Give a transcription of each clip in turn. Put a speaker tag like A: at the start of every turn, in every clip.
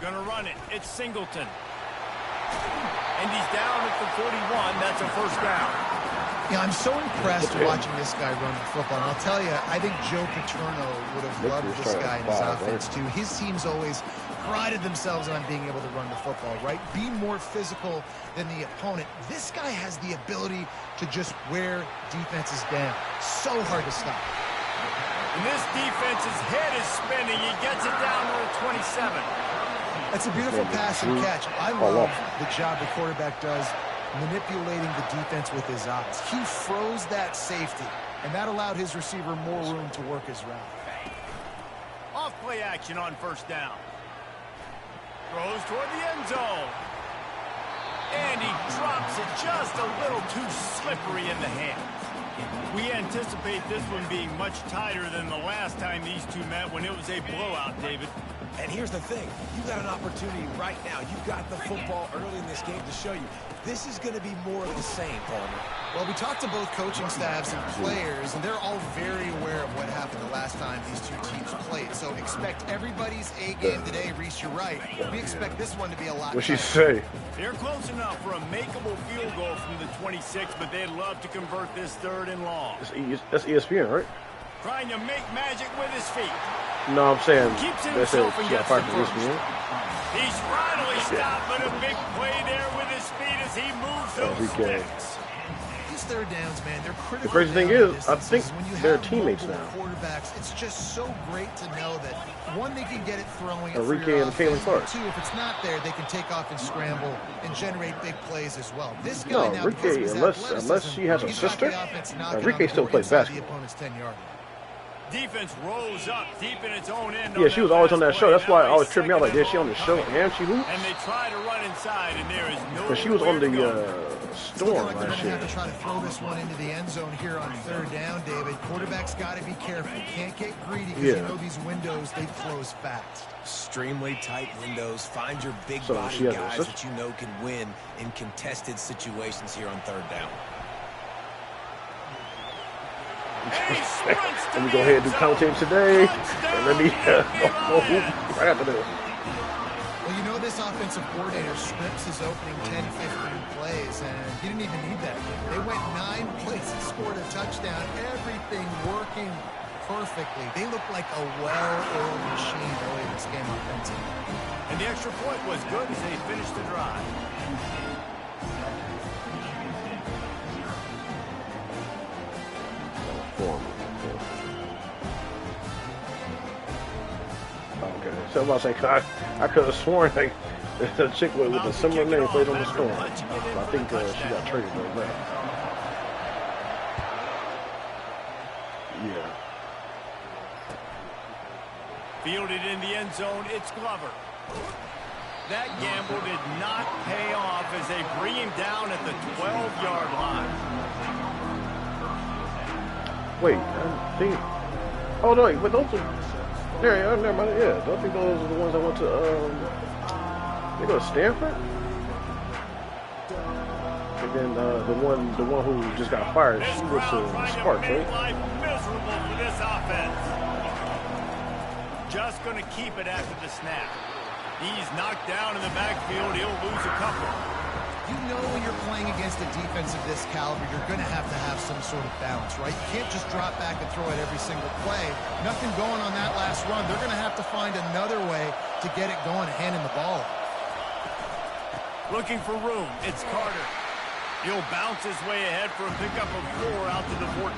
A: Gonna run it. It's Singleton. And he's down at the 41. That's a first down.
B: Yeah, I'm so impressed watching this guy run the football. And I'll tell you, I think Joe Paterno would have loved this guy in his offense, too. His teams always prided themselves on being able to run the football, right? Be more physical than the opponent. This guy has the ability to just wear defenses down. So hard to stop.
A: And this defense's head is spinning. He gets it down to the 27.
B: That's a beautiful pass and catch. I love the job the quarterback does manipulating the defense with his eyes. He froze that safety, and that allowed his receiver more room to work his route.
A: Off play action on first down. Throws toward the end zone. And he drops it just a little too slippery in the hands. We anticipate this one being much tighter than the last time these two met when it was a blowout, David.
C: And here's the thing. You got an opportunity right now. You got the football early in this game to show you. This is going to be more of the same, Palmer.
B: Well, we talked to both coaching staffs and players, and they're all very aware of what happened the last time these two teams played. So expect everybody's A game today, Reese, you're right. We expect this one to be a lot
D: What'd she say?
A: They're close enough for a makeable field goal from the 26, but they'd love to convert this third and long.
D: That's ESPN, right?
A: Trying to make magic with his feet.
D: No, I'm saying
A: Keeps it
D: that's
A: himself and gets the first.
D: ESPN.
A: He's finally stopped, but a big play there with his feet as he moves those sticks.
B: These third downs, man, they're critical.
D: The crazy thing is, I think they're teammates now.
B: Quarterbacks, it's just so great to know that one, they can get it throwing.
D: Enrique and Kalen Clark.
B: Two, if it's not there, they can take off and scramble and generate big plays as well. This guy now,
D: Enrique, unless she has a sister, Enrique still plays basketball.
A: Defense rolls up deep in its own end.
D: Yeah, she was always on that show. That's why I always tripped me out. Like, is she on the show and she hoops?
A: And they try to run inside, and there is no.
D: Because she was on the Storm
B: like they're
D: last
B: going to
D: year.
B: have to try to throw this one into the end zone here on third down, David. Quarterback's got to be careful. Can't get greedy because you know these windows, they close fast.
C: Extremely tight windows. Find your big body guys that you know can win in contested situations here on third down.
D: Let me go ahead and do commentating today. And let me go hoop right after this.
B: Well, you know this offensive coordinator scripts his opening 10, 15 plays, and he didn't even need that. They went 9 plays and scored a touchdown. Everything working perfectly. They look like a well-oiled machine early in this game offensively.
A: And the extra point was good as they finished the drive.
D: Okay, so I'm about to say, I could have sworn like the chick with a similar name played on the Storm. I think she got traded right now. Yeah.
A: Fielded in the end zone, it's Glover. That gamble did not pay off as they bring him down at the 12-yard line.
D: Wait, I think. Oh no, but those are. There, never mind. Yeah, I think those are the ones I went to. They go to Stanford, and then the one who just got fired, she was to Sparks, right?
A: Life miserable for this offense. Just going to keep it after the snap. He's knocked down in the backfield. He'll lose a couple.
B: You know when you're playing against a defense of this caliber, you're going to have some sort of balance, right? You can't just drop back and throw it every single play. Nothing going on that last run. They're going to have to find another way to get it going, handing the ball.
A: Looking for room. It's Carter. He'll bounce his way ahead for a pickup of 4 out to the 14.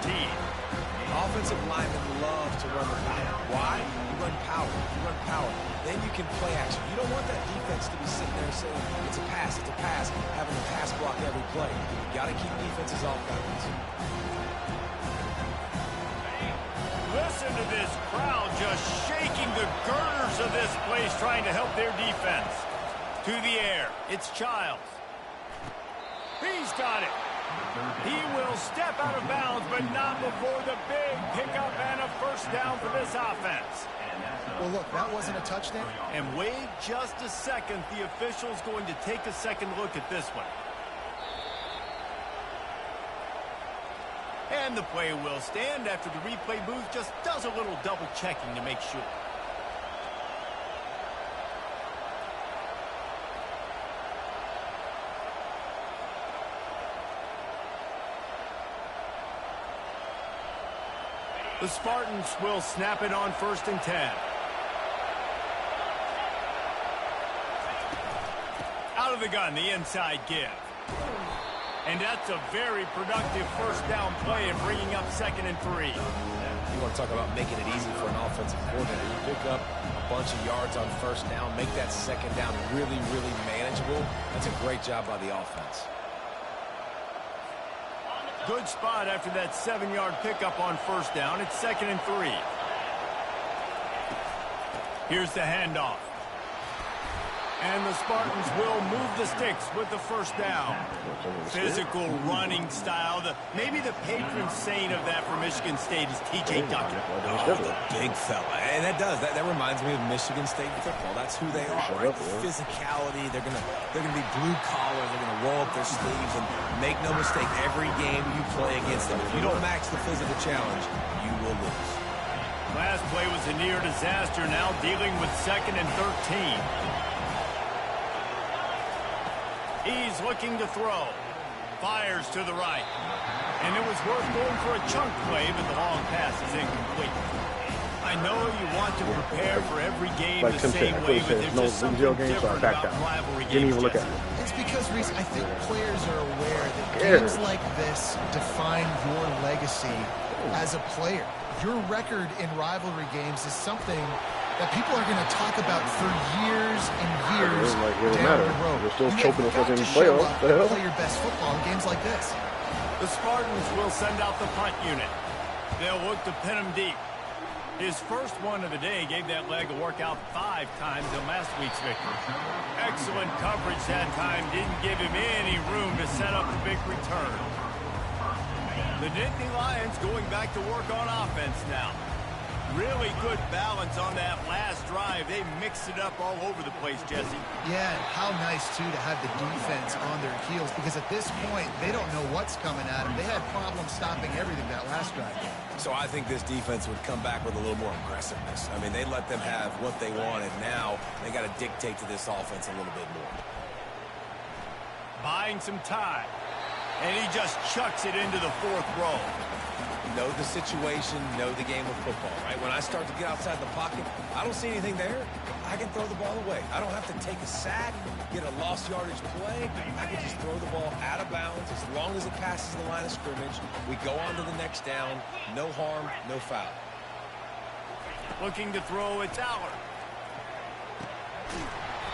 C: Offensive linemen love to run the power. Why? You run power. You run power. Then you can play action. You don't want that defense to be sitting there saying, it's a pass, having to pass block every play. You got to keep defenses off balance.
A: Listen to this crowd just shaking the girders of this place, trying to help their defense. To the air, it's Childs. He's got it. He will step out of bounds, but not before the big pickup and a first down for this offense.
B: Well, look, that wasn't a touchdown.
A: And wait just a second. The official's going to take a second look at this one. And the play will stand after the replay booth just does a little double checking to make sure. The Spartans will snap it on 1st and 10. Out of the gun, the inside give. And that's a very productive first down play and bringing up 2nd and 3.
C: You want to talk about making it easy for an offensive coordinator. You pick up a bunch of yards on 1st down, make that 2nd down really, really manageable. That's a great job by the offense.
A: Good spot after that 7-yard pickup on 1st down. It's 2nd and 3. Here's the handoff. And the Spartans will move the sticks with the 1st down. Physical running style. Maybe the patron saint of that for Michigan State is T.J. Duckett.
C: Oh, the big fella. And that does. That reminds me of Michigan State football. That's who they are, right? Physicality. They're gonna be blue collar. They're gonna roll up their sleeves and make no mistake. Every game you play against them, if you don't match the physical challenge, you will lose.
A: Last play was a near disaster. Now dealing with 2nd and 13. He's looking to throw. Fires to the right. And it was worth going for a chunk play, but the long pass is incomplete. I know you want to prepare for every game the same way, but there's just something different about rivalry games.
B: It's because, Reese, I think players are aware that games like this define your legacy as a player. Your record in rivalry games is something that people are going to talk about for years and years down the road.
D: We're still choking us in
B: the
D: playoffs.
B: play your best football in games like this.
A: The Spartans will send out the punt unit. They'll look to pin him deep. His first one of the day gave that leg a workout 5 times in last week's victory. Excellent coverage that time. Didn't give him any room to set up the big return. The Nittany Lions going back to work on offense now. Really good balance on that last drive. They mixed it up all over the place, Jesse.
B: Yeah, how nice, too, to have the defense on their heels, because at this point, they don't know what's coming at them. They had problems stopping everything that last drive.
C: So I think this defense would come back with a little more aggressiveness. I mean, they let them have what they wanted. Now they got to dictate to this offense a little bit more.
A: Buying some time. And he just chucks it into the 4th row.
C: Know the situation, know the game of football, right? When I start to get outside the pocket, I don't see anything there. I can throw the ball away. I don't have to take a sack, get a lost yardage play. I can just throw the ball out of bounds as long as it passes the line of scrimmage. We go on to the next down. No harm, no foul.
A: Looking to throw, it's Allard.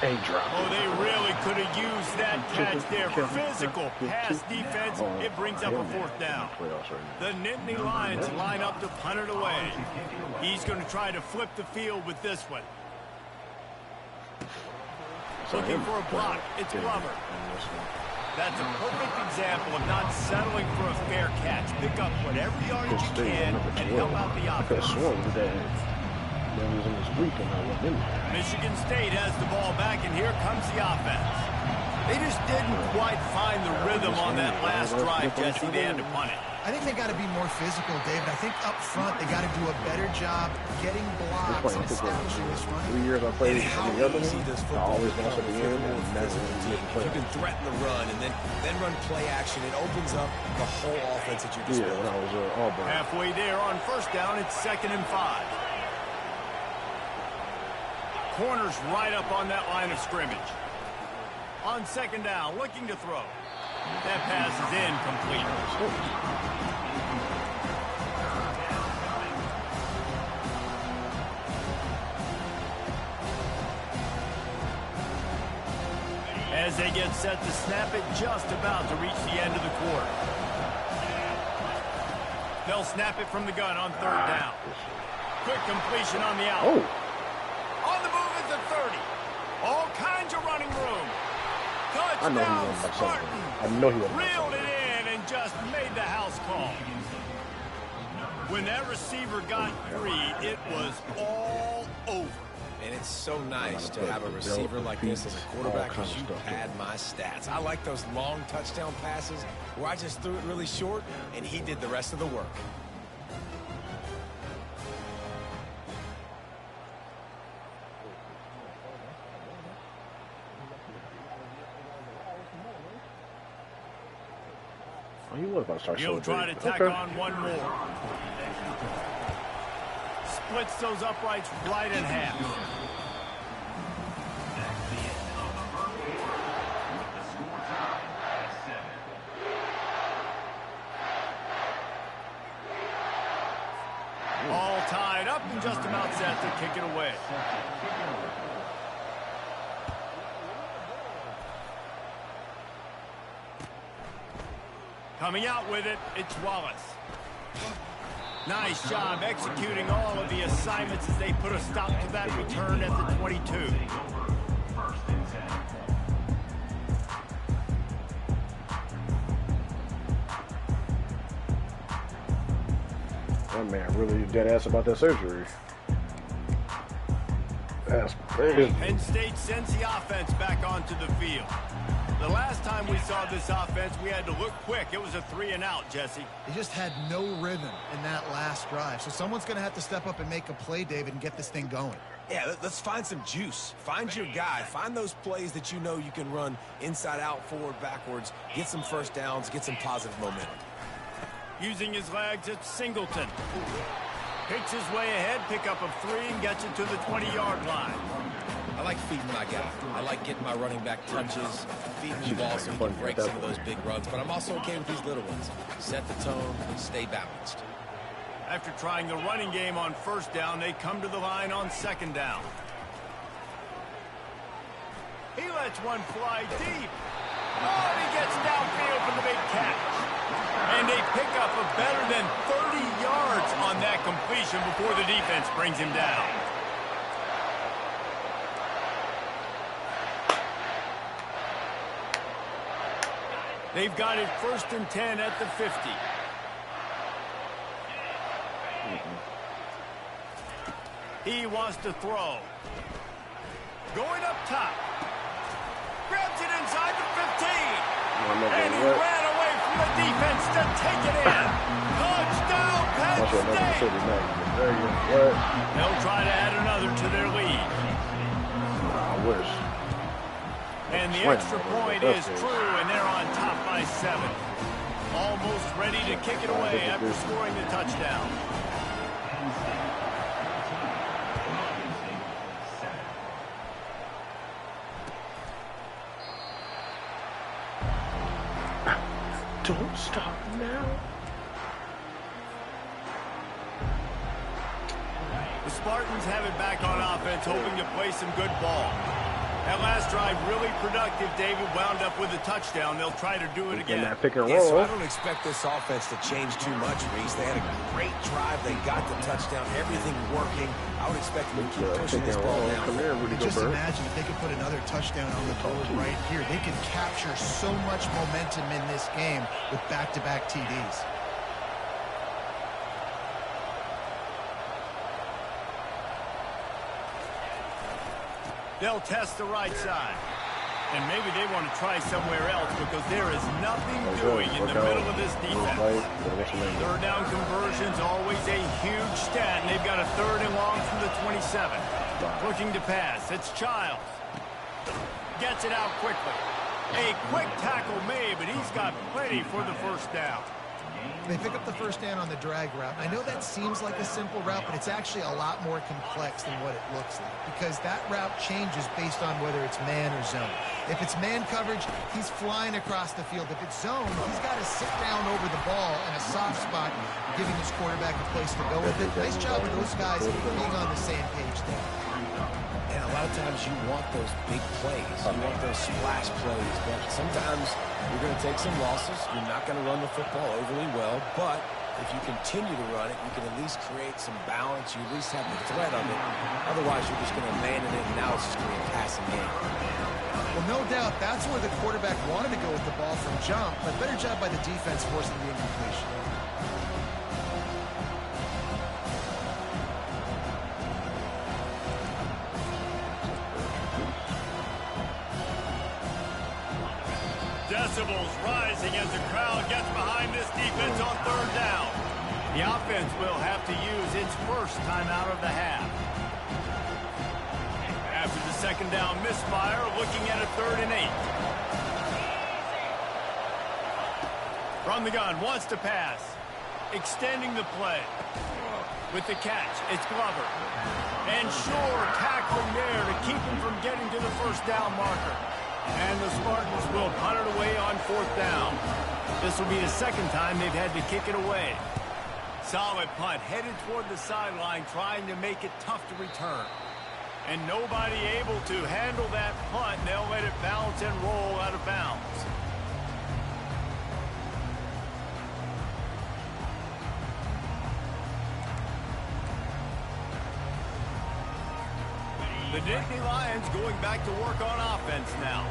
D: Oh,
A: they really could have used that catch there. Physical pass defense. It brings up a 4th down. The Nittany Lions line up to punt it away. He's going to try to flip the field with this one. Looking for a block. It's Glover. That's a perfect example of not settling for a fair catch. Pick up whatever yardage you can and help out the offense. Michigan State has the ball back, and here comes the offense. They just didn't quite find the rhythm on that last drive, Jesse. They had to punt it.
B: I think they got to be more physical, David. I think up front they got to do a better job getting blocks and establishing this run.
D: 3 years I played the other
C: one, I
D: always lost at the end and never
C: you can threaten the run and then run play action. It opens up the whole offense at your disposal.
D: Yeah, when I was Auburn.
A: Halfway there on 1st down, it's 2nd and 5. Corners right up on that line of scrimmage. On 2nd down, looking to throw. That pass is incomplete. As they get set to snap it, just about to reach the end of the quarter. They'll snap it from the gun on 3rd down. Quick completion on the out. On the move at the 30. All kinds of running room. Touchdown, Spartan.
D: I know he wasn't.
A: Reeled it in and just made the house call. When that receiver got free, it was all over.
C: And it's so nice to have a receiver like this as a quarterback because you pad my stats. I like those long touchdown passes where I just threw it really short and he did the rest of the work.
D: Oh, he was about to start
A: He'll try to tack on one more. splits those uprights right in half. All tied up and just about set to kick it away. Coming out with it, it's Wallace. Nice job executing all of the assignments as they put a stop to that return at the 22.
D: That man really dead ass about that surgery. That's crazy.
A: Penn State sends the offense back onto the field. The last time we saw this offense, we had to look quick. It was a 3-and-out, Jesse.
B: They just had no rhythm in that last drive. So someone's going to have to step up and make a play, David, and get this thing going.
C: Yeah, let's find some juice. Find your guy. Find those plays that you know you can run inside out, forward, backwards. Get some first downs. Get some positive momentum.
A: Using his legs, it's Singleton. Picks his way ahead, pick up a 3, and gets it to the 20-yard line.
C: I like feeding my guy. I like getting my running back touches, feeding the ball so he can break some of those big runs. But I'm also okay with these little ones. Set the tone and stay balanced.
A: After trying the running game on first down, they come to the line on second down. He lets one fly deep. Oh, and he gets downfield for the big catch. And they pick up a better than 30 yards on that completion before the defense brings him down. They've got it 1st and 10 at the 50. He wants to throw. Going up top. Grabs it inside the 15. And he ran away from the defense to take it in. Touchdown, Penn State. They'll try to add another to their lead.
D: I wish.
A: And the extra point is true, and they're on top by 7. Almost ready to kick it away after scoring the touchdown.
D: Don't stop now.
A: The Spartans have it back on offense, hoping to play some good ball. That last drive really productive. David wound up with a touchdown. They'll try to do it again.
D: Pick and
C: Yeah, so
D: roll.
C: I don't expect this offense to change too much, Reese. They had a great drive. They got the touchdown. Everything working. I would expect them to keep pushing this ball down.
D: Come here, Rudy
B: Just
D: Gobert.
B: imagine if they could put another touchdown on the board right here. They could capture so much momentum in this game with back-to-back TDs.
A: They'll test the right side. And maybe they want to try somewhere else because there is nothing doing in the middle of this defense. Third down conversion's always a huge stat, and they've got a 3rd and long from the 27. Looking to pass. It's Childs. Gets it out quickly. A quick tackle made, but he's got plenty for the first down.
B: They pick up the first down on the drag route. I know that seems like a simple route, but it's actually a lot more complex than what it looks like because that route changes based on whether it's man or zone. If it's man coverage, he's flying across the field. If it's zone, he's got to sit down over the ball in a soft spot, giving his quarterback a place to go with it. Nice job with those guys being on the same page there.
C: And a lot of times you want those big plays. You want those splash plays. But sometimes you're going to take some losses. You're not going to run the football overly well. But if you continue to run it, you can at least create some balance. You at least have the threat of it. Otherwise, you're just going to abandon it, and now it's just going to be a passing game.
B: Well, no doubt, that's where the quarterback wanted to go with the ball from jump, but better job by the defense forcing the incompletion.
A: Decibels rising as the crowd gets behind this defense on 3rd down. The offense will have to use its first timeout of the half. After the 2nd down misfire, looking at a 3rd and 8. From the gun, wants to pass. Extending the play. With the catch, it's Glover. And sure, tackling there to keep him from getting to the first down marker. And the Spartans will punt it away on 4th down. This will be the second time they've had to kick it away. Solid punt, headed toward the sideline, trying to make it tough to return. And nobody able to handle that punt, and they'll let it bounce and roll out of bounds. The Nittany Lions going back to work on offense now.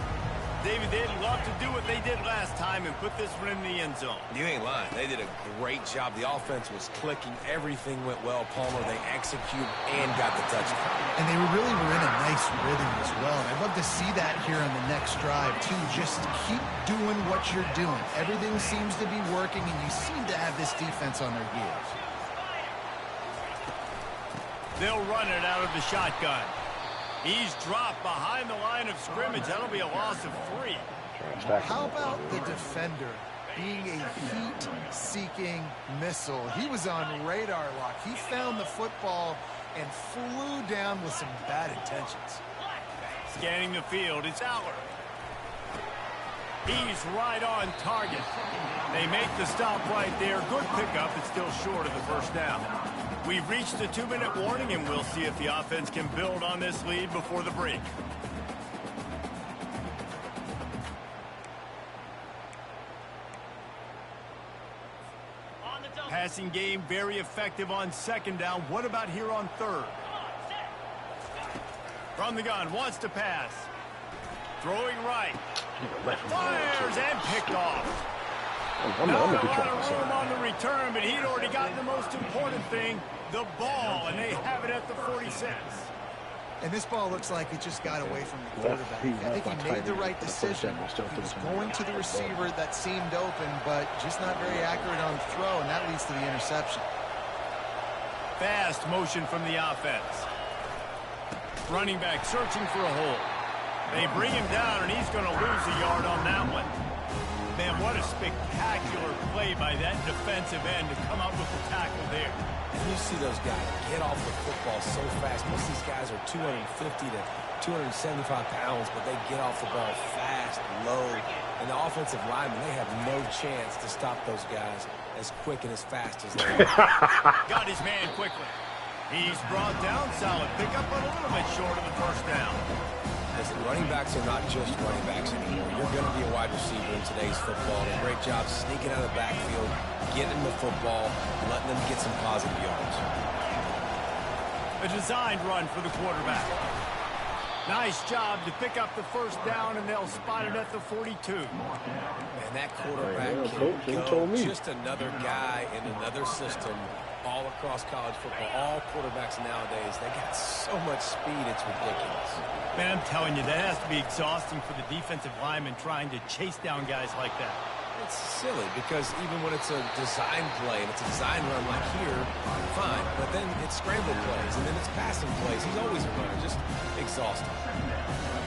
A: David, they'd love to do what they did last time and put this one in the end zone.
C: You ain't lying. They did a great job. The offense was clicking. Everything went well. Palmer, they executed and got the touchdown.
B: And they were in a nice rhythm as well. And I'd love to see that here on the next drive, too. Just keep doing what you're doing. Everything seems to be working, and you seem to have this defense on their heels.
A: They'll run it out of the shotgun. He's dropped behind the line of scrimmage. That'll be a loss of 3.
B: How about the defender being a heat-seeking missile? He was on radar lock. He found the football and flew down with some bad intentions.
A: Scanning the field, it's Aller. He's right on target. They make the stop right there. Good pickup. It's still short of the first down. We've reached the 2-minute warning, and we'll see if the offense can build on this lead before the break. Passing game very effective on 2nd down. What about here on 3rd? From the gun, wants to pass. Throwing right. Fires and picked off. Not a lot of room on the return, but he'd already gotten the most important thing, the ball, and they have it at the 46.
B: And this ball looks like it just got away from the quarterback. I think he made the right decision. He was going to the receiver that seemed open, but just not very accurate on the throw, and that leads to the interception.
A: Fast motion from the offense. Running back searching for a hole. They bring him down, and he's going to lose a yard on that one. Man, what a spectacular play by that defensive end to come up with the tackle there.
C: And you see those guys get off the football so fast. Most of these guys are 250 to 275 pounds, but they get off the ball fast, low. And the offensive linemen, they have no chance to stop those guys as quick and as fast as they are.
A: Got his man quickly. He's brought down. Solid pickup, but a little bit short of the first down.
C: Listen, running backs are not just running backs anymore. You're going to be a wide receiver in today's football. And a great job sneaking out of the backfield, getting the football, letting them get some positive yards.
A: A designed run for the quarterback. Nice job to pick up the first down, and they'll spot it at the 42.
C: And that quarterback can go just another guy in another system all across college football. All quarterbacks nowadays, they got so much speed, it's ridiculous.
A: Man, I'm telling you, that has to be exhausting for the defensive lineman trying to chase down guys like that.
C: It's silly because even when it's a design play and it's a design run like here, fine. But then it's scramble plays and then it's passing plays. He's always a runner, just exhausting.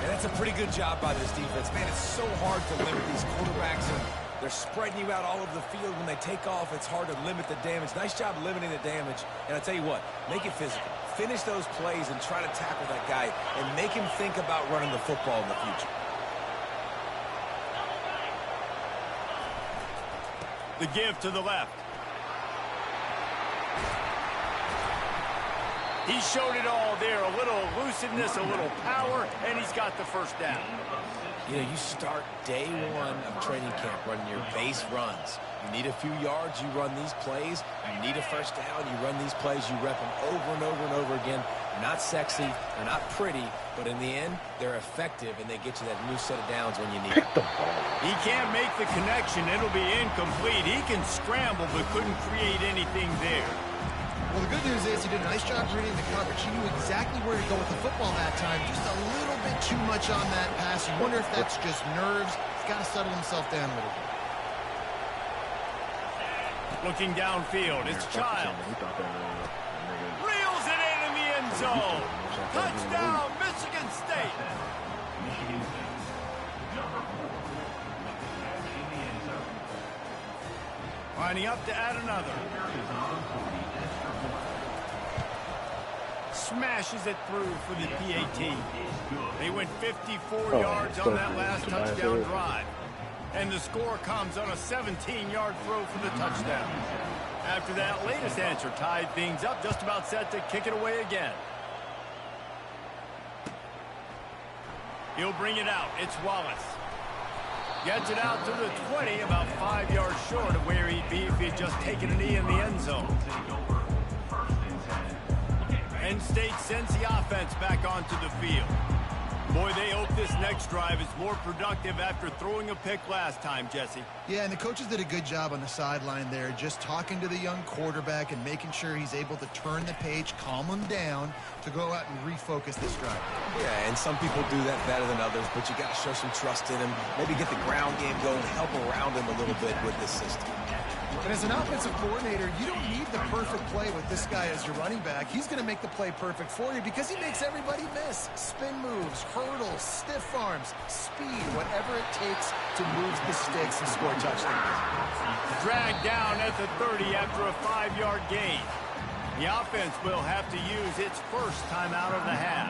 C: And that's a pretty good job by this defense. Man, it's so hard to limit these quarterbacks, and they're spreading you out all over the field. When they take off, it's hard to limit the damage. Nice job limiting the damage. And I tell you what, make it physical. Finish those plays and try to tackle that guy and make him think about running the football in the future.
A: The give to the left. He showed it all there. A little elusiveness, a little power, and he's got the first down.
C: You know, you start day one of training camp running your base runs. You need a few yards, you run these plays. You need a first down, you run these plays. You rep them over and over and over again. They're not sexy, they're not pretty, but in the end, they're effective, and they get you that new set of downs when you need it.
A: He can't make the connection. It'll be incomplete. He can scramble, but couldn't create anything there.
B: Well, the good news is he did a nice job reading the coverage. He knew exactly where to go with the football that time. Just a little bit too much on that pass. You wonder if that's just nerves. He's got to settle himself down a little bit.
A: Looking downfield, it's Child. Reels it in the end zone. Touchdown, Michigan State. Lining up to add another. smashes it through for the PAT. They went 54 yards on that last touchdown drive. And the score comes on a 17-yard throw for the touchdown. After that latest answer tied things up, just about set to kick it away again. He'll bring it out. It's Wallace. Gets it out to the 20, about 5 yards short of where he'd be if he'd just taken a knee in the end zone. Penn State sends the offense back onto the field. Boy, they hope this next drive is more productive after throwing a pick last time, Jesse.
B: Yeah, and the coaches did a good job on the sideline there, just talking to the young quarterback and making sure he's able to turn the page, calm him down to go out and refocus this drive.
C: Yeah, and some people do that better than others, but you got to show some trust in him. Maybe get the ground game going, help around him a little bit with this system.
B: And as an offensive coordinator, you don't need the perfect play with this guy as your running back. He's going to make the play perfect for you because he makes everybody miss. Spin moves, hurdles, stiff arms, speed, whatever it takes to move the sticks and score touchdowns.
A: Dragged down at the 30 after a 5-yard gain. The offense will have to use its first time out of the half.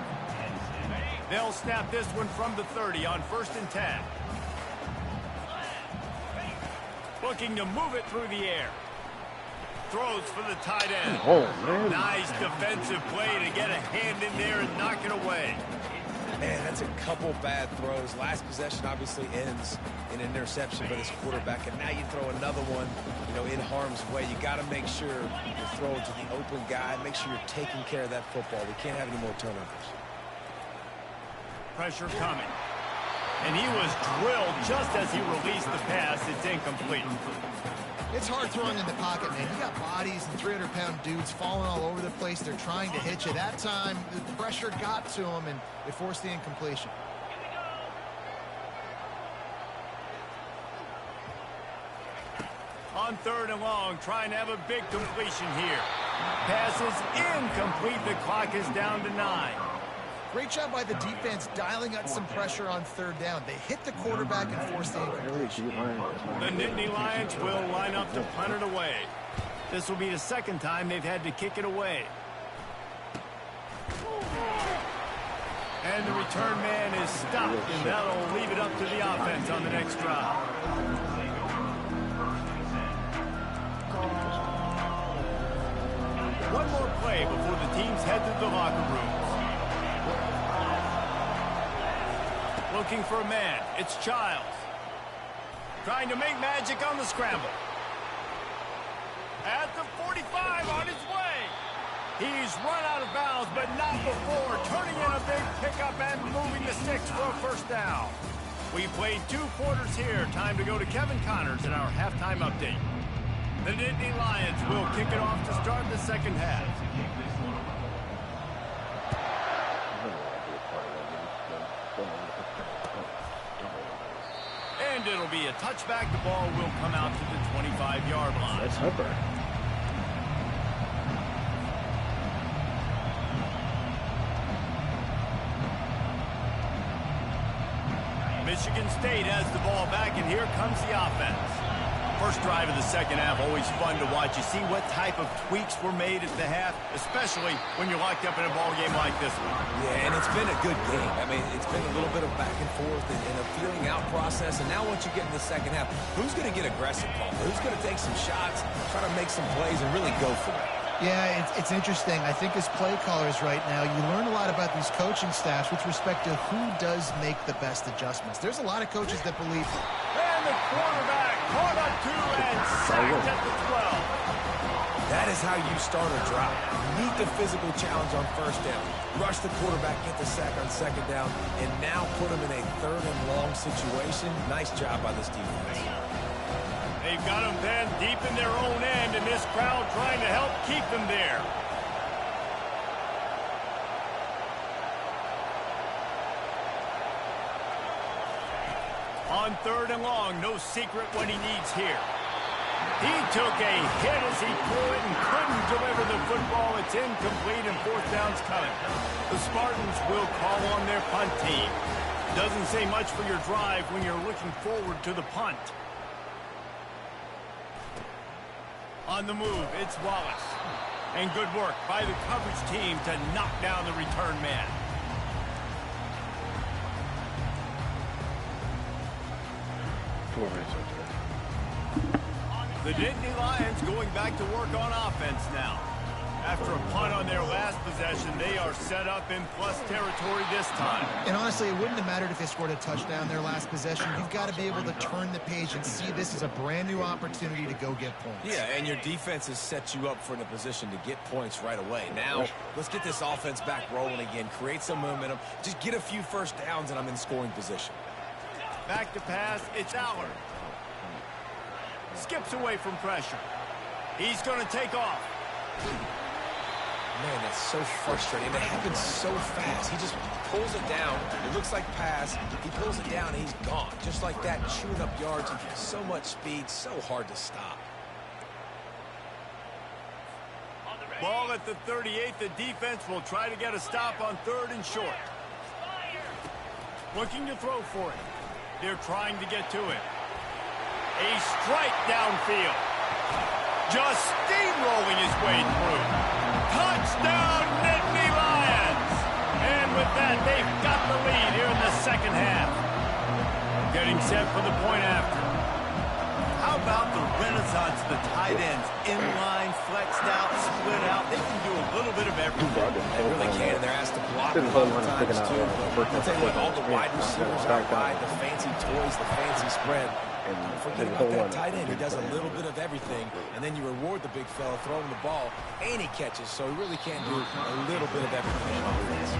A: They'll snap this one from the 30 on 1st and 10. Looking to move it through the air. Throws for the tight end.
D: Oh, man.
A: Nice defensive play to get a hand in there and knock it away.
C: Man, that's a couple bad throws. Last possession obviously ends in an interception by this quarterback, and now you throw another one, in harm's way. You got to make sure you're throwing to the open guy. Make sure you're taking care of that football. We can't have any more turnovers.
A: Pressure coming. And he was drilled just as he released the pass. It's incomplete.
B: It's hard throwing in the pocket, man. You got bodies and 300-pound dudes falling all over the place. They're trying to hit you. That time, the pressure got to him, and it forced the incompletion.
A: On 3rd and long, trying to have a big completion here. Pass is incomplete. The clock is down to 9.
B: Great job by the defense dialing up some pressure on 3rd down. They hit the quarterback and forced the incompletion.
A: The Nittany Lions will line up to punt it away. This will be the 2nd time they've had to kick it away. And the return man is stopped, and that'll leave it up to the offense on the next drive. One more play before the teams head to the locker room. Looking for a man. It's Childs. Trying to make magic on the scramble. At the 45 on his way. He's run out of bounds, but not before turning in a big pickup and moving the sticks for a 1st down. We played 2 quarters here. Time to go to Kevin Connors in our halftime update. The Nittany Lions will kick it off to start the 2nd half. And it'll be a touchback. The ball will come out to the 25-yard line.
D: That's Hooper.
A: Michigan State has the ball back, and here comes the offense. First drive of the 2nd half, always fun to watch. You see what type of tweaks were made at the half, especially when you're locked up in a ball game like this one.
C: Yeah, and it's been a good game. I mean, it's been a little bit of back and forth and a feeling out process. And now once you get in the 2nd half, who's going to get aggressive, Paul? Who's going to take some shots, try to make some plays, and really go for it?
B: Yeah, it's interesting. I think as play callers right now, you learn a lot about these coaching staffs with respect to who does make the best adjustments. There's a lot of coaches that believe...
A: And the quarterback caught up 2 and sacked at the 12.
C: That is how you start a drive. Meet the physical challenge on 1st down. Rush the quarterback, get the sack on 2nd down, and now put him in a 3rd and long situation. Nice job by this defense.
A: They've got them then deep in their own end, and this crowd trying to help keep them there. On 3rd and long, no secret what he needs here. He took a hit as he threw it and couldn't deliver the football. It's incomplete and 4th down's coming. The Spartans will call on their punt team. Doesn't say much for your drive when you're looking forward to the punt. On the move, it's Wallace. And good work by the coverage team to knock down the return man. The Nittany Lions going back to work on offense now. After a punt on their last possession, they are set up in plus territory this time.
B: And honestly, it wouldn't have mattered if they scored a touchdown their last possession. You've got to be able to turn the page and see this as a brand new opportunity to go get points.
C: Yeah, and your defense has set you up for in a position to get points right away. Now, let's get this offense back rolling again, create some momentum, just get a few first downs, and I'm in scoring position.
A: Back to pass, it's Allard. Skips away from pressure. He's going to take off.
C: Man, that's so frustrating. It happens so fast. He just pulls it down. It looks like pass. He pulls it down, and he's gone. Just like that, chewing up yards. He has so much speed, so hard to stop.
A: Ball at the 38. The defense will try to get a stop on 3rd and short. Looking to throw for it. They're trying to get to it. A strike downfield. Just steamrolling his way through. Touchdown, Nittany Lions! And with that, they've got the lead here in the second half. Getting set for the point after. How about the renaissance of the tight ends? Inline, flexed out, split out. They can do a little bit of everything.
C: They really can, and they're asked to block a lot of times, too. I'll tell you what, all the wide receivers are wide, the fancy toys, the fancy spread. And forget about that tight end. He does a little bit of everything, and then you reward the big fella throwing the ball, and he catches, so he really can do a little bit of everything on offense.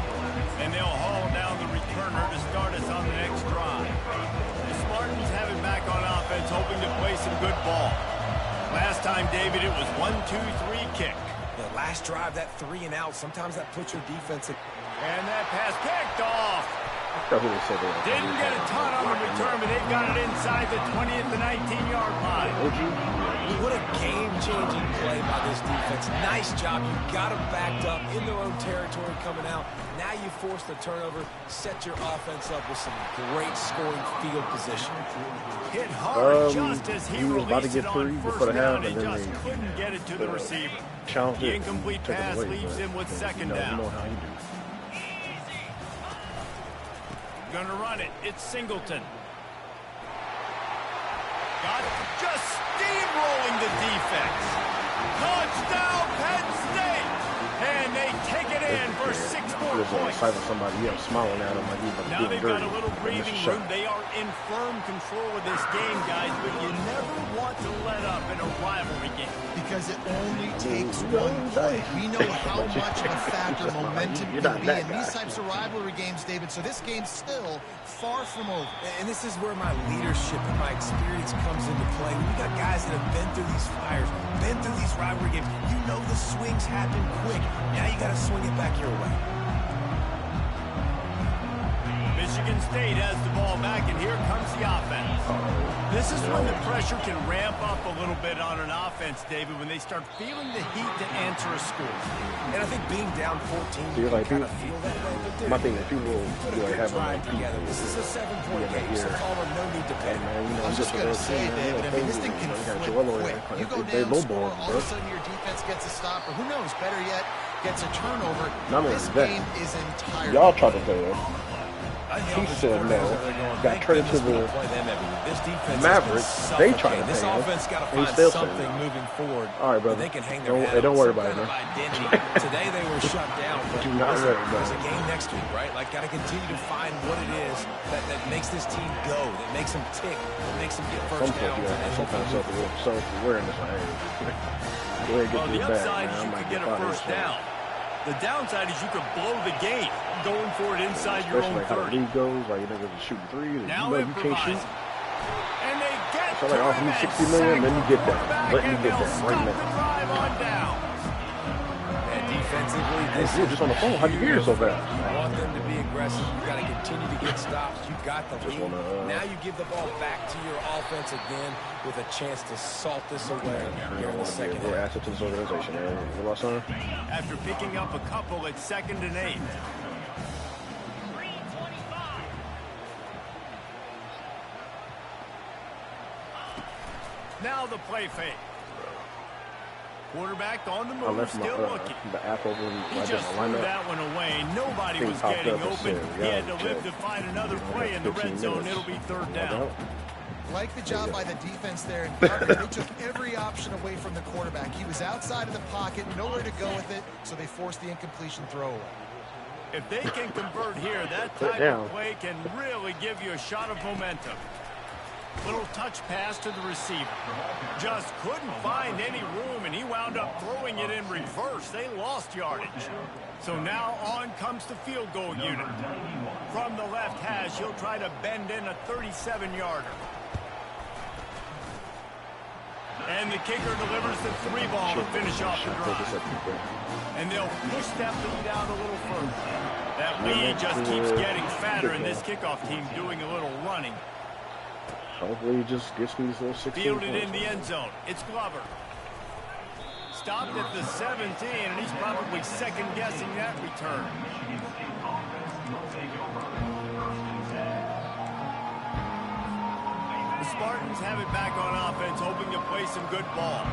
A: And they'll haul down the returner to start us on the next drive. The Spartans have it back on offense, hoping to play some good ball. Last time, David, it was 1-2-3 kick.
C: The last drive, that 3 and out, sometimes that puts your defense in.
A: And that pass picked off.
D: Didn't
A: get a ton on the return, but they got it inside the 20 at the 19-yard line.
C: What a game-changing play by this defense. Nice job. You got them backed up in their own territory coming out. Now you force the turnover, set your offense up with some great scoring field position.
A: Hit hard just as he released it on
D: before
A: first
D: the half,
A: down. He
D: and then
A: just couldn't get it to the receiver.
D: challenge
A: The
D: it.
A: incomplete pass leaves him with second down.
D: You know how you do.
A: Gonna run it. It's Singleton. Got it. Just steamrolling the defense. Touchdown, Penn State! And they take it in for 6 more points.
D: Sight of somebody else smiling at him like he's about to
A: Now
D: do
A: they've
D: dirty.
A: got a little breathing room. They are in firm control of this game, guys, but you never want to let up in a rivalry game.
B: Because it only takes one play. We know how much of a factor momentum can be in these types of rivalry games, David. So this game's still far from over.
C: And this is where my leadership and my experience comes into play. We got guys that have been through these fires, been through these rivalry games. You know the swings happen quick. Now you got to swing it back your way.
A: Michigan State has the ball back, and here comes the offense. This is when the pressure can ramp up a little bit on an offense, David, when they start feeling the heat to answer a score.
C: And I think being down 14, you
D: like
C: kind of feel that way. But dude,
D: my thing is people
C: put a good
D: have
C: drive together. This is a 7-point game, so Palmer, no need to pay.
B: I was just going to say, David, I mean, this thing can flip quick. You go down, score, all of a sudden your defense gets a stop, or who knows, better yet, gets a turnover. This game is entirely...
D: Y'all try to play it. He said no. Got traded to the Mavericks. They tried to
C: This
D: pay him.
C: offense got to
D: And he
C: find
D: still
C: something
D: said no.
C: moving forward.
D: All right, brother.
C: They can hang their hat
D: Don't
C: on
D: worry
C: some
D: about it,
C: kind
D: man.
C: of identity. Today they were shut down, but
D: Do not
C: listen,
D: worry about
C: there's
D: it.
C: a game next week, right? Like, got to continue to find what it is that makes this team go, that makes them tick, that makes them get first downs.
D: Sometimes self-awareness. Go ahead and
A: Well, the
D: get this
A: upside
D: back,
A: is you
D: man.
A: could get a first down. The downside is you could blow the game going for it inside your own
D: Especially like how the
A: 30.
D: league goes, like you niggas are shooting threes, and
A: Now
D: you can't shoot.
A: And they get
D: So like, oh,
A: to
D: you
A: him
D: 60
A: and
D: million, then you get
A: sack
D: that.
A: the quarterback,
D: Let you
A: and
D: get
A: they'll
D: that right
A: stop
D: now.
A: the drive on down.
C: And defensively, this
D: You're just on the phone. How'd you hear so fast?
C: You want them to be aggressive. You got to continue to get stops. You got the lead. Now you give the ball back to your offense again with a chance to salt this away here in the second
D: We're
C: half.
D: asset to this organization, man. What about son?
A: After picking up a couple at 2nd and 8. Now the play fake. Quarterback on the
D: I
A: move,
D: left
A: still looking.
D: the app over
A: He
D: right
A: just
D: there.
A: threw that one away. Nobody was getting open. He had to live to find another play in the red zone. It'll be third down.
B: Like the job by the defense there. They took every option away from the quarterback. He was outside of the pocket, nowhere to go with it, so they forced the incompletion throwaway.
A: If they can convert here, that type of play can really give you a shot of momentum. Little touch pass to the receiver. Just couldn't find any room, and he wound up throwing it in reverse. They lost yardage. So now on comes the field goal unit. From the left hash, he'll try to bend in a 37-yarder. And the kicker delivers the 3-ball to finish off the drive. And they'll push that lead out a little further. That lead just keeps getting fatter, and this kickoff team doing a little running.
D: Hopefully he just gets me these little 16
A: Fielded
D: points.
A: in the end zone. It's Glover. Stopped at the 17, and he's probably second-guessing that return. The Spartans have it back on offense, hoping to play some good ball.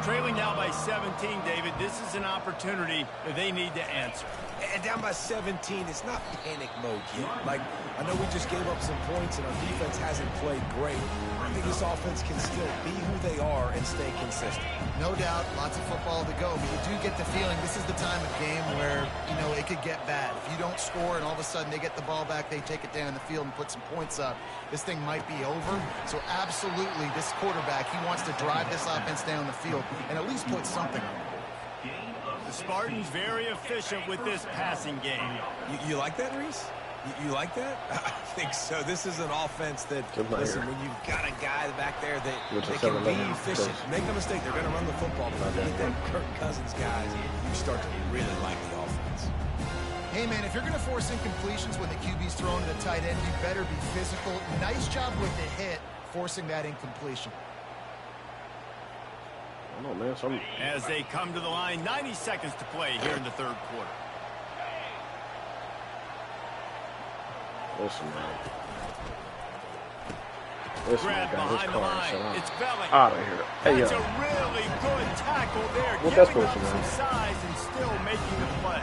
A: Trailing now by 17, David, this is an opportunity that they need to answer.
C: And down by 17, it's not panic mode yet. Like, I know we just gave up some points and our defense hasn't played great. I think this offense can still be who they are and stay consistent.
B: No doubt, lots of football to go, but you do get the feeling this is the time of game where, you know, it could get bad. If you don't score and all of a sudden they get the ball back, they take it down the field and put some points up, this thing might be over. So absolutely, this quarterback, he wants to drive this offense down the field and at least put something on it.
A: The Spartans very efficient with this passing game.
C: You like that, Reese? You like that? I think so. This is an offense that, listen, when you've got a guy back there that can be efficient, make no mistake, they're going to run the football, but you get them Kirk Cousins guys, you start to really like the offense.
B: Hey, man, if you're going to force incompletions when the QB's thrown to the tight end, you better be physical. Nice job with the hit, forcing that incompletion.
D: I don't know, man.
A: As they come to the line, 90 seconds to play here in the third quarter.
D: Listen, man. Listen,
A: Grab
D: man,
A: behind the line. It's Belling.
D: Out of here. Hey,
A: That's a really good tackle there.
D: What
A: Giving
D: that's supposed
A: up
D: to
A: some
D: mean?
A: size and still making the play.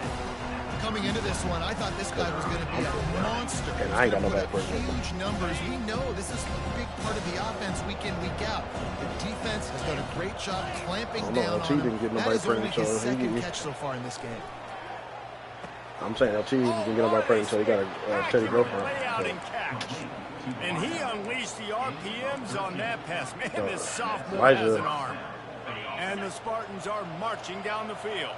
B: Coming into this one, I thought this guy was going to be a monster.
D: And I ain't got no
B: Put
D: bad
B: up
D: person.
B: huge numbers. We know this is a big part of the offense week in, week out. The defense has done a great job clamping down on him.
D: didn't get
B: That
D: nobody
B: is only
D: praying,
B: his
D: so
B: second catch so far in this game.
D: I'm saying LT didn't get nobody pregnant, so he got a Teddy girlfriend.
A: And he unleashed the RPMs on that pass. Man, this sophomore
D: Elijah.
A: has an arm. And the Spartans are marching down the field.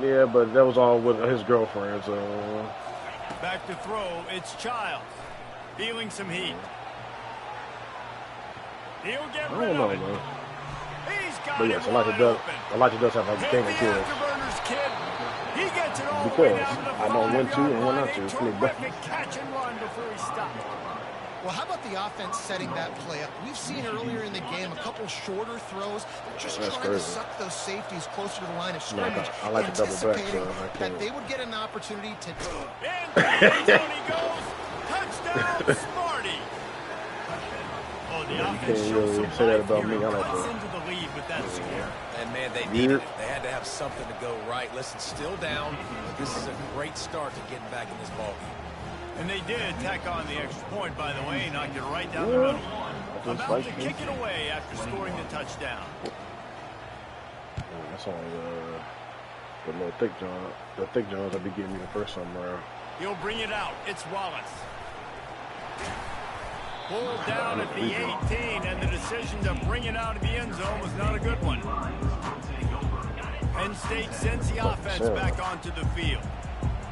D: Yeah, but that was all with his girlfriend, so...
A: Back to throw, it's Childs. Feeling some heat. He'll get
D: I
A: rid
D: don't know,
A: of it.
D: man.
A: He's got
D: But
A: it
D: yes,
A: wide
D: Elijah does have a
A: Hit
D: game
A: the
D: of kills.
A: afterburners, kid. He gets it all the
D: Because
A: way down to the
D: I know when to and when not to.
A: 5-yard
D: It's
A: line. A
D: pretty bad.
A: terrific catch and run before he stopped.
B: Well, how about the offense setting that play up? We've seen earlier in the game a couple shorter throws. They're just
D: That's
B: trying
D: crazy.
B: to suck those safeties closer to the line of
D: Yeah,
B: scrimmage,
D: I like the double back,
B: anticipating
D: so I
B: that
D: can't.
B: they would get an opportunity to...
A: And down he goes. Touchdown, Smarty. Oh, the offense
D: can't
A: shows
D: really
A: some
D: say that
A: life
D: about
A: here.
D: me. I like
A: Cuts
D: that.
A: into the lead with that score.
C: And, man, they needed it. They had to have something to go right. Listen, still down, but this is a great start to getting back in this ballgame.
A: And they did tack on the extra point, by the way, knocked it right down the middle. About to kick it away after scoring the touchdown.
D: That's only the little thick John. The thick Johns that be giving me the first somewhere.
A: He'll bring it out. It's Wallace. Pulled down at the 18, and the decision to bring it out of the end zone was not a good one. Penn State sends the offense back onto the field.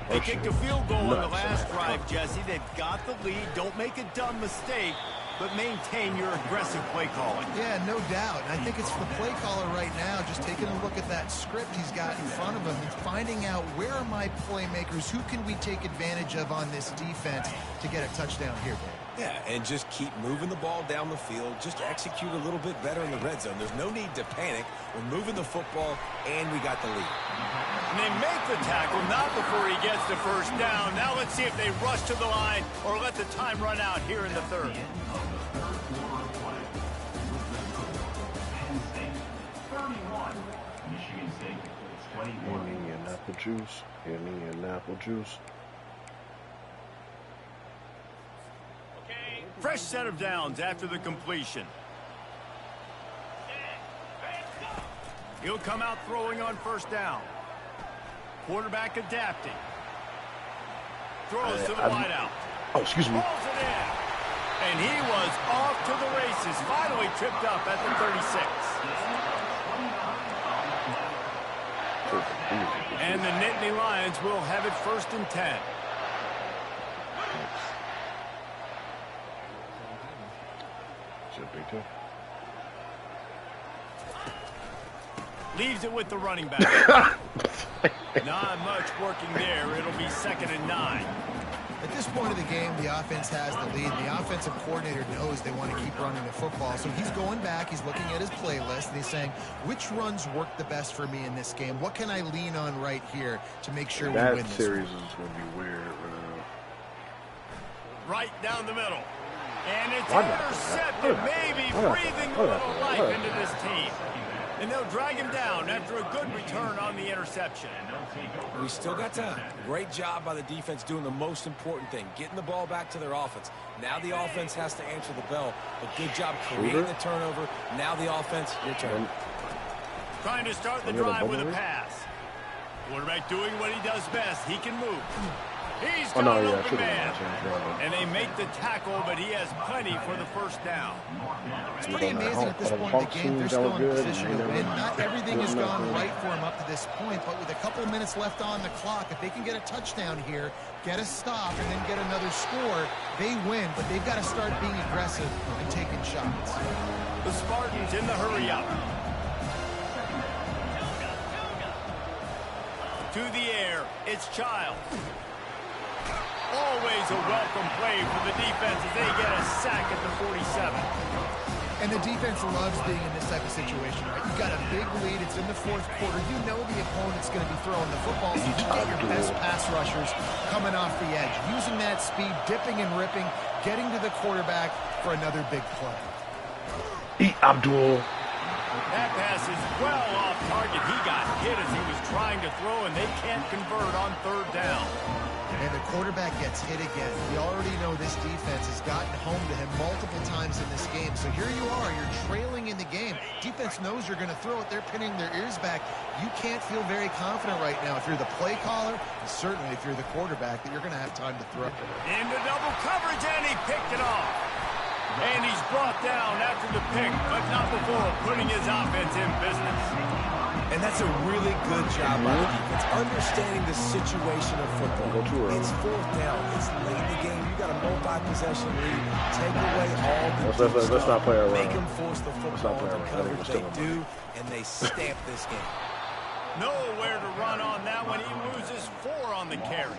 A: They kicked a field goal on the last drive, Jesse. They've got the lead. Don't make a dumb mistake, but maintain your aggressive play calling.
B: Yeah, no doubt. And I think it's the play caller right now just taking a look at that script he's got in front of him and finding out where are my playmakers, who can we take advantage of on this defense to get a touchdown here, Dave.
C: Yeah, and just keep moving the ball down the field. Just execute a little bit better in the red zone. There's no need to panic. We're moving the football, and we got the lead.
A: And they make the tackle, not before he gets the first down. Now let's see if they rush to the line or let the time run out here in the third.
D: Apple juice. Apple juice.
A: Fresh set of downs after the completion. He'll come out throwing on first down. Quarterback adapting. Throws to the wideout.
D: Oh, excuse me.
A: Pulls it in. And he was off to the races. Finally tripped up at the 36. And the Nittany Lions will have it 1st and 10. Leaves it with the running back. Not much working there. It'll be 2nd and 9.
B: At this point of the game, the offense has the lead. The offensive coordinator knows they want to keep running the football. So he's going back, he's looking at his playlist, and he's saying, which runs work the best for me in this game? What can I lean on right here to make sure we win this?
D: That series is going to be weird.
A: Right down the middle. And it's intercepted, maybe breathing a little life into this team. And they'll drag him down after a good return on the interception.
C: We still got time. Great job by the defense doing the most important thing, getting the ball back to their offense. Now the offense has to answer the bell. But good job creating the turnover. Now the offense, your turn.
A: Trying to start the drive with a pass. Quarterback doing what he does best. He can move. He's got an open man. And they make the tackle, but he has plenty for the 1st down.
B: It's pretty amazing at this point in the game. They're still in position to win. Not everything has gone right for them up to this point, but with a couple of minutes left on the clock, if they can get a touchdown here, get a stop, and then get another score, they win. But they've got to start being aggressive and taking shots.
A: The Spartans in the hurry-up. To the air, it's Childs. Always a welcome play for the defense as they get a sack at the 47.
B: And the defense loves being in this type of situation, right? You've got a big lead. It's in the 4th quarter. You know the opponent's going to be throwing the football, so you get your best pass rushers coming off the edge, using that speed, dipping and ripping, getting to the quarterback for another big play.
D: Eat Abdul.
A: That pass is well off target. He got hit as he was trying to throw, and they can't convert on 3rd down.
B: And the quarterback gets hit again. We already know this defense has gotten home to him multiple times in this game. So here you are, you're trailing in the game. Defense knows you're going to throw it. They're pinning their ears back. You can't feel very confident right now if you're the play caller, and certainly if you're the quarterback, that you're going to have time to throw.
A: Into double coverage, and he picked it off. And he's brought down after the pick, but not before putting his offense in business.
C: And that's a really good job by the defense, understanding the situation of football. It's 4th down. It's late in the game. You got a multi-possession lead. Take away all the
D: let's not play around.
C: Make them force the football into coverage. They do, and they stamp this game.
A: Nowhere to run on that one. He loses 4 on the carry.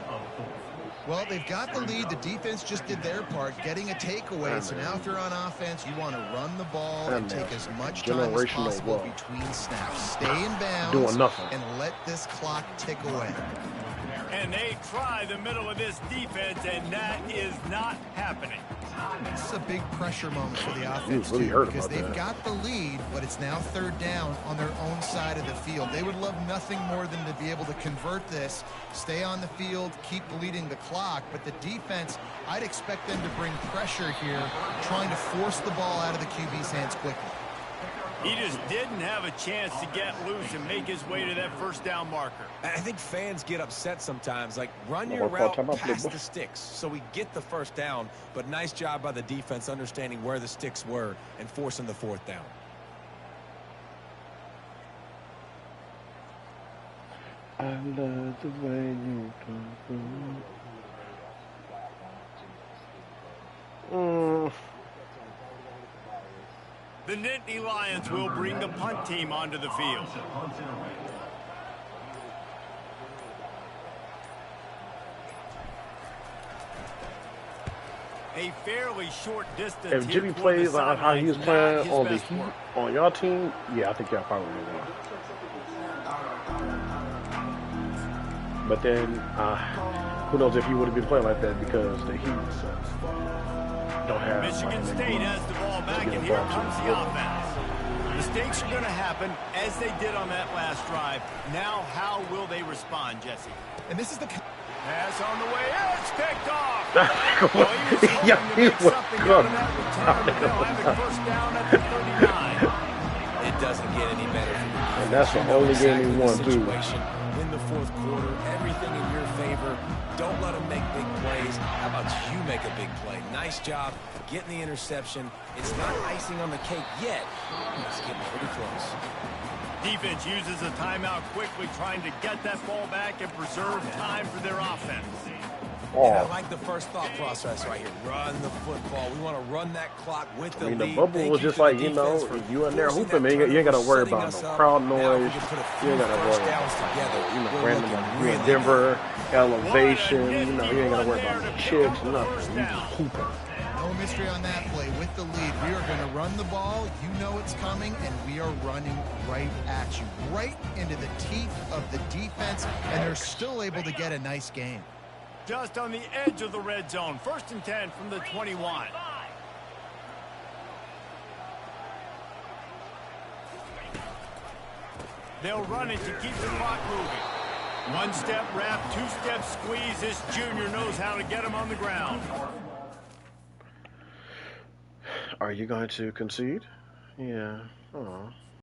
B: Well, they've got the lead. The defense just did their part, getting a takeaway. So now if you're on offense, you want to run the ball and take as much time as possible between snaps. Stay in bounds and let this clock tick away.
A: And they try the middle of this defense, and that is not happening.
B: This is a big pressure moment for the offense, too, because they've got the lead, but it's now 3rd down on their own side of the field. They would love nothing more than to be able to convert this, stay on the field, keep bleeding the clock. But the defense, I'd expect them to bring pressure here, trying to force the ball out of the QB's hands quickly.
A: He just didn't have a chance to get loose and make his way to that 1st down marker.
C: I think fans get upset sometimes. Like, run your route past the sticks so we get the 1st down. But nice job by the defense understanding where the sticks were and forcing the 4th down.
D: I love the way you do.
A: The Nittany Lions will bring the punt team onto the field. A fairly short distance.
D: If Jimmy plays like how he was playing on the Heat, on y'all team, yeah, I think y'all probably will. But then, who knows if he would have been playing like that because the Heat don't have.
A: Michigan State has the ball back, and here comes the offense. Mistakes are going to happen, as they did on that last drive. Now, how will they respond, Jesse?
B: And this is the...
A: Pass on the way. It's picked off.
D: Yeah, he was good.
A: They'll have it first down at the 39.
C: It doesn't get any better.
D: And that's the only game he won, too.
C: Win the fourth quarter, everything in your favor. Don't let them make big plays. How about you make a big play? Nice job getting the interception. It's not icing on the cake yet. It's getting pretty close.
A: Defense uses a timeout quickly, trying to get that ball back and preserve time for their offense.
C: Oh. And I like the first thought process right here. Run the football. We want to run that clock with the lead.
D: The bubble was just like, you know, you in there hooping, man. You ain't got to worry about no crowd noise. You ain't got to worry about, you know, random, you in Denver, elevation. You know, you ain't got to worry about no chicks, nothing. You just hooping.
B: No mystery on that play. With the lead, we are going to run the ball. You know it's coming, and we are running right at you, right into the teeth of the defense, and they're still able to get a nice gain.
A: Just on the edge of the red zone. 1st and 10 from the 21. They'll run it to keep the clock moving. One-step wrap, two-step squeeze. This junior knows how to get him on the ground.
D: Are you going to concede? Yeah. Oh.